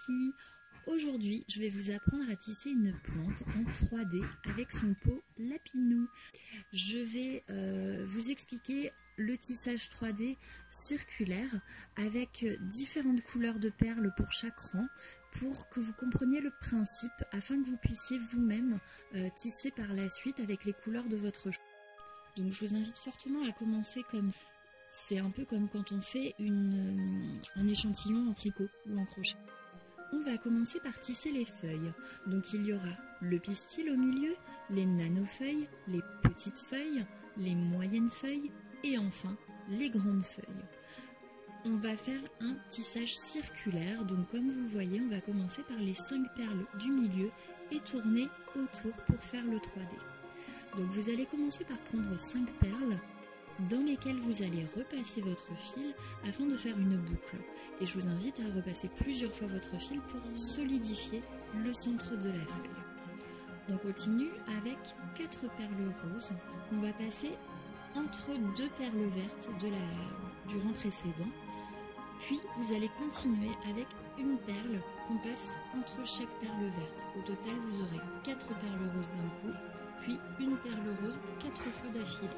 Kiki. Aujourd'hui, je vais vous apprendre à tisser une plante en 3D avec son pot Lapinou. Je vais vous expliquer le tissage 3D circulaire avec différentes couleurs de perles pour chaque rang pour que vous compreniez le principe afin que vous puissiez vous-même tisser par la suite avec les couleurs de votre choix. Donc je vous invite fortement à commencer comme ça. C'est un peu comme quand on fait un échantillon en tricot ou en crochet. On va commencer par tisser les feuilles. Donc il y aura le pistil au milieu, les nanofeuilles, les petites feuilles, les moyennes feuilles et enfin les grandes feuilles. On va faire un tissage circulaire. Donc comme vous le voyez, on va commencer par les 5 perles du milieu et tourner autour pour faire le 3D. Donc vous allez commencer par prendre 5 perles dans lesquelles vous allez repasser votre fil afin de faire une boucle. Et je vous invite à repasser plusieurs fois votre fil pour solidifier le centre de la feuille. On continue avec 4 perles roses qu'on va passer entre 2 perles vertes du rang précédent. Puis vous allez continuer avec une perle qu'on passe entre chaque perle verte. Au total, vous aurez 4 perles roses d'un coup, puis une perle rose 4 fois d'affilée.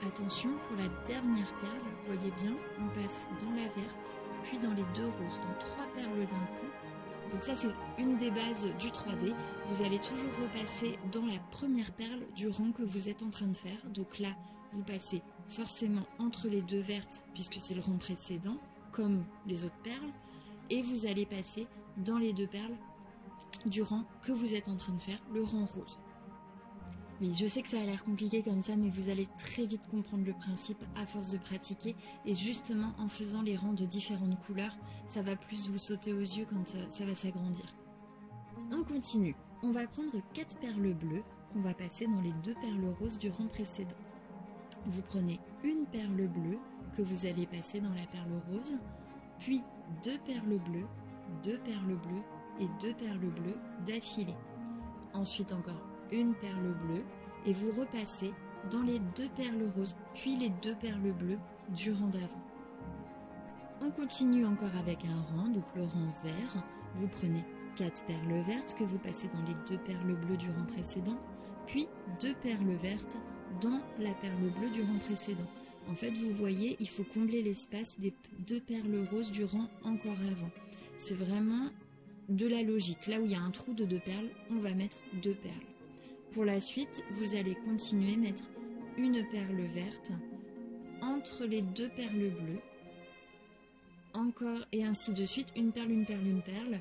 Attention, pour la dernière perle, vous voyez bien, on passe dans la verte, puis dans les 2 roses, donc 3 perles d'un coup. Donc ça, c'est une des bases du 3D. Vous allez toujours repasser dans la première perle du rang que vous êtes en train de faire. Donc là, vous passez forcément entre les 2 vertes, puisque c'est le rang précédent, comme les autres perles, et vous allez passer dans les 2 perles du rang que vous êtes en train de faire, le rang rose. Oui, je sais que ça a l'air compliqué comme ça, mais vous allez très vite comprendre le principe à force de pratiquer. Et justement, en faisant les rangs de différentes couleurs, ça va plus vous sauter aux yeux quand ça va s'agrandir. On continue. On va prendre 4 perles bleues qu'on va passer dans les 2 perles roses du rang précédent. Vous prenez une perle bleue que vous allez passer dans la perle rose, puis 2 perles bleues, 2 perles bleues et 2 perles bleues d'affilée. Ensuite encore une perle bleue et vous repassez dans les 2 perles roses puis les 2 perles bleues du rang d'avant. On continue encore avec un rang, donc le rang vert. Vous prenez 4 perles vertes que vous passez dans les 2 perles bleues du rang précédent, puis 2 perles vertes dans la perle bleue du rang précédent. En fait, vous voyez, il faut combler l'espace des 2 perles roses du rang encore avant. C'est vraiment de la logique. Là où il y a un trou de 2 perles, on va mettre 2 perles. Pour la suite, vous allez continuer à mettre une perle verte entre les 2 perles bleues, encore et ainsi de suite, une perle, une perle, une perle.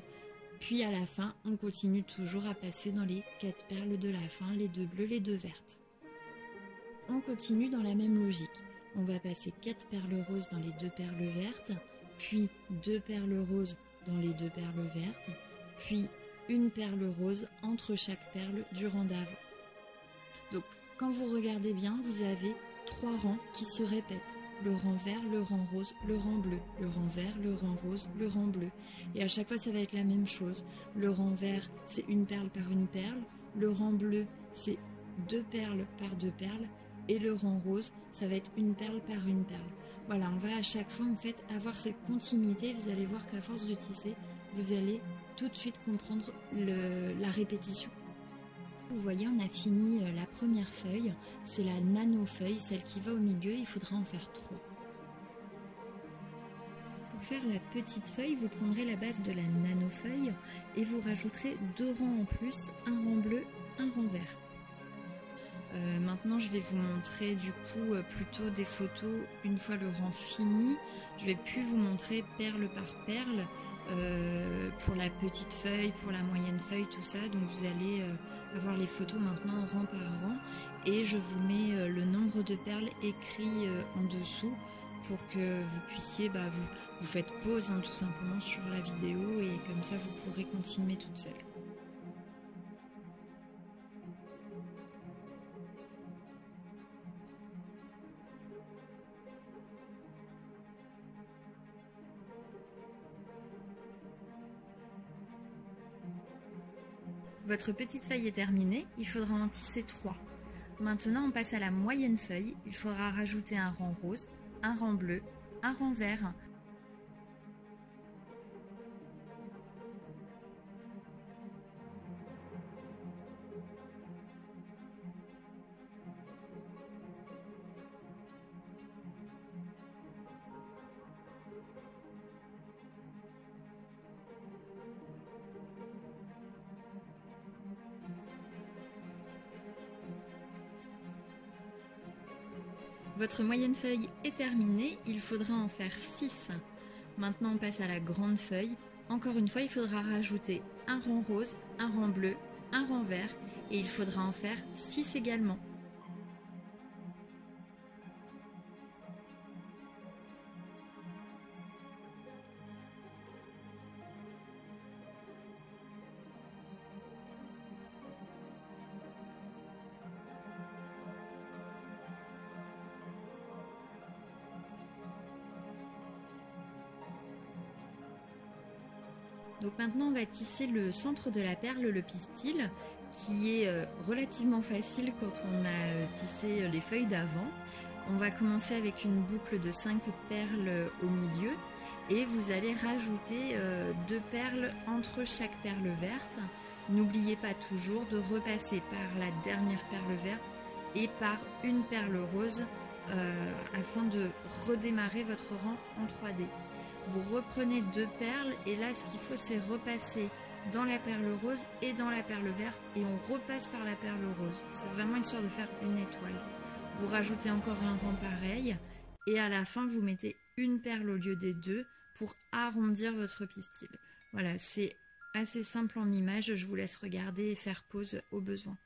Puis à la fin, on continue toujours à passer dans les 4 perles de la fin, les 2 bleues, les 2 vertes. On continue dans la même logique. On va passer 4 perles roses dans les 2 perles vertes, puis 2 perles roses dans les 2 perles vertes, puis une perle rose entre chaque perle du rang d'avant. Donc quand vous regardez bien, vous avez 3 rangs qui se répètent. Le rang vert, le rang rose, le rang bleu. Le rang vert, le rang rose, le rang bleu. Et à chaque fois, ça va être la même chose. Le rang vert, c'est une perle par une perle. Le rang bleu, c'est 2 perles par 2 perles. Et le rang rose, ça va être une perle par une perle. Voilà, on va à chaque fois en fait avoir cette continuité. Vous allez voir qu'à force de tisser, vous allez tout de suite comprendre la répétition. Vous voyez, on a fini la première feuille, c'est la nano-feuille, celle qui va au milieu, il faudra en faire 3. Pour faire la petite feuille, vous prendrez la base de la nano-feuille et vous rajouterez 2 rangs en plus, un rang bleu, un rang vert. Maintenant, je vais vous montrer du coup plutôt des photos une fois le rang fini. Je vais plus vous montrer perle par perle. Pour la petite feuille, pour la moyenne feuille, tout ça. Donc vous allez avoir les photos maintenant rang par rang et je vous mets le nombre de perles écrit en dessous pour que vous puissiez, vous faites pause tout simplement sur la vidéo et comme ça vous pourrez continuer toute seule. Votre petite feuille est terminée, il faudra en tisser 3. Maintenant on passe à la moyenne feuille, il faudra rajouter un rang rose, un rang bleu, un rang vert, Votre moyenne feuille est terminée, il faudra en faire 6. Maintenant on passe à la grande feuille. Encore une fois, il faudra rajouter un rang rose, un rang bleu, un rang vert et il faudra en faire 6 également. Donc maintenant on va tisser le centre de la perle, le pistil, qui est relativement facile quand on a tissé les feuilles d'avant. On va commencer avec une boucle de 5 perles au milieu et vous allez rajouter 2 perles entre chaque perle verte. N'oubliez pas toujours de repasser par la dernière perle verte et par une perle rose afin de redémarrer votre rang en 3D. Vous reprenez 2 perles et là ce qu'il faut c'est repasser dans la perle rose et dans la perle verte et on repasse par la perle rose. C'est vraiment histoire de faire une étoile. Vous rajoutez encore un rang pareil et à la fin vous mettez une perle au lieu des 2 pour arrondir votre pistil. Voilà, c'est assez simple en image, je vous laisse regarder et faire pause au besoin.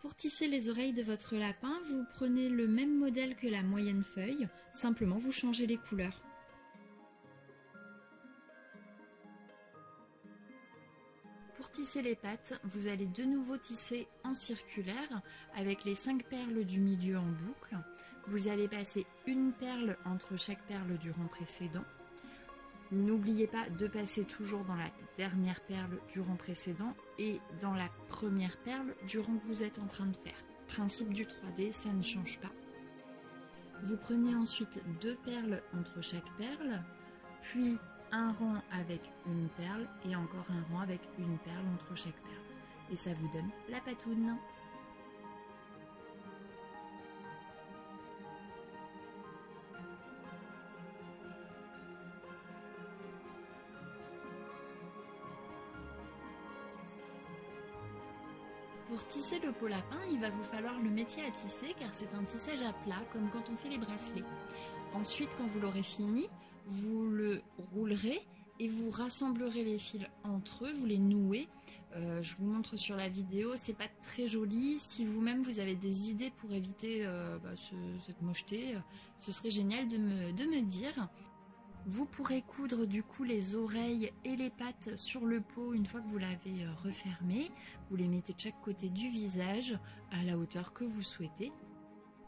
Pour tisser les oreilles de votre lapin, vous prenez le même modèle que la moyenne feuille, simplement vous changez les couleurs. Pour tisser les pattes, vous allez de nouveau tisser en circulaire avec les 5 perles du milieu en boucle. Vous allez passer une perle entre chaque perle du rang précédent. N'oubliez pas de passer toujours dans la dernière perle du rang précédent et dans la première perle du rang que vous êtes en train de faire. Principe du 3D, ça ne change pas. Vous prenez ensuite 2 perles entre chaque perle, puis un rang avec une perle et encore un rang avec une perle entre chaque perle. Et ça vous donne la patoune. Pour tisser le pot lapin, il va vous falloir le métier à tisser car c'est un tissage à plat comme quand on fait les bracelets. Ensuite, quand vous l'aurez fini, vous le roulerez et vous rassemblerez les fils entre eux, vous les nouez. Je vous montre sur la vidéo, c'est pas très joli. Si vous-même vous avez des idées pour éviter cette mocheté, ce serait génial de me dire. Vous pourrez coudre du coup les oreilles et les pattes sur le pot une fois que vous l'avez refermé. Vous les mettez de chaque côté du visage à la hauteur que vous souhaitez.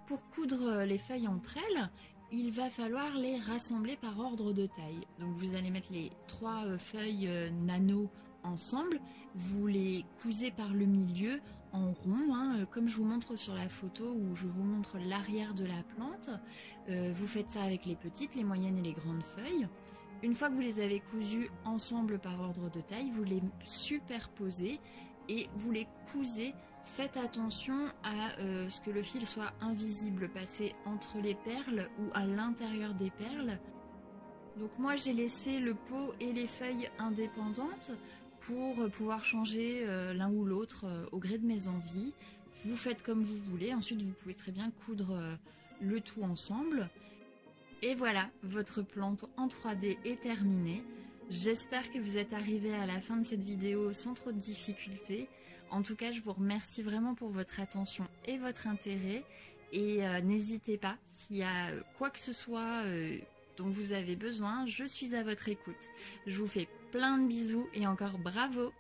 Pour coudre les feuilles entre elles, il va falloir les rassembler par ordre de taille. Donc vous allez mettre les 3 feuilles nano ensemble, vous les cousez par le milieu en rond, comme je vous montre sur la photo où je vous montre l'arrière de la plante. Vous faites ça avec les petites, les moyennes et les grandes feuilles. Une fois que vous les avez cousues ensemble par ordre de taille, vous les superposez et vous les cousez. Faites attention à ce que le fil soit invisible, passer entre les perles ou à l'intérieur des perles. Donc moi j'ai laissé le pot et les feuilles indépendantes pour pouvoir changer l'un ou l'autre au gré de mes envies. Vous faites comme vous voulez, ensuite vous pouvez très bien coudre le tout ensemble. Et voilà, votre plante en 3D est terminée. J'espère que vous êtes arrivés à la fin de cette vidéo sans trop de difficultés. En tout cas, je vous remercie vraiment pour votre attention et votre intérêt. Et n'hésitez pas, s'il y a quoi que ce soit dont vous avez besoin, je suis à votre écoute. Je vous fais plein de bisous et encore bravo!